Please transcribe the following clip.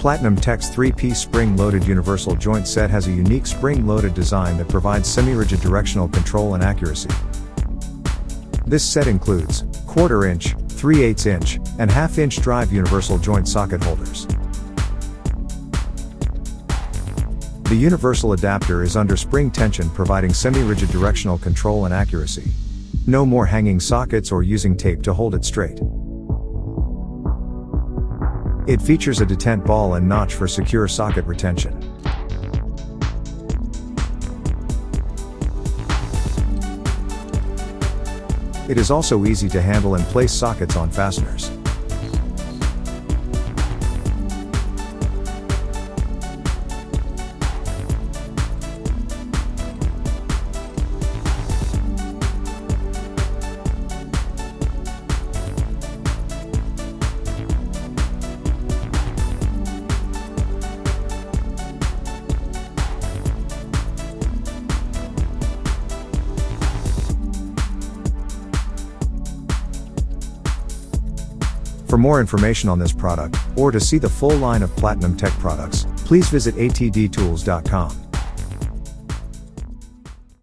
Platinum Tech's 3-piece spring-loaded universal joint set has a unique spring-loaded design that provides semi-rigid directional control and accuracy. This set includes 1/4 inch, 3/8 inch, and 1/2 inch drive universal joint socket holders. The universal adapter is under spring tension, providing semi-rigid directional control and accuracy. No more hanging sockets or using tape to hold it straight. It features a detent ball and notch for secure socket retention. It is also easy to handle and place sockets on fasteners. For more information on this product, or to see the full line of Platinum Tech products, please visit atdtools.com.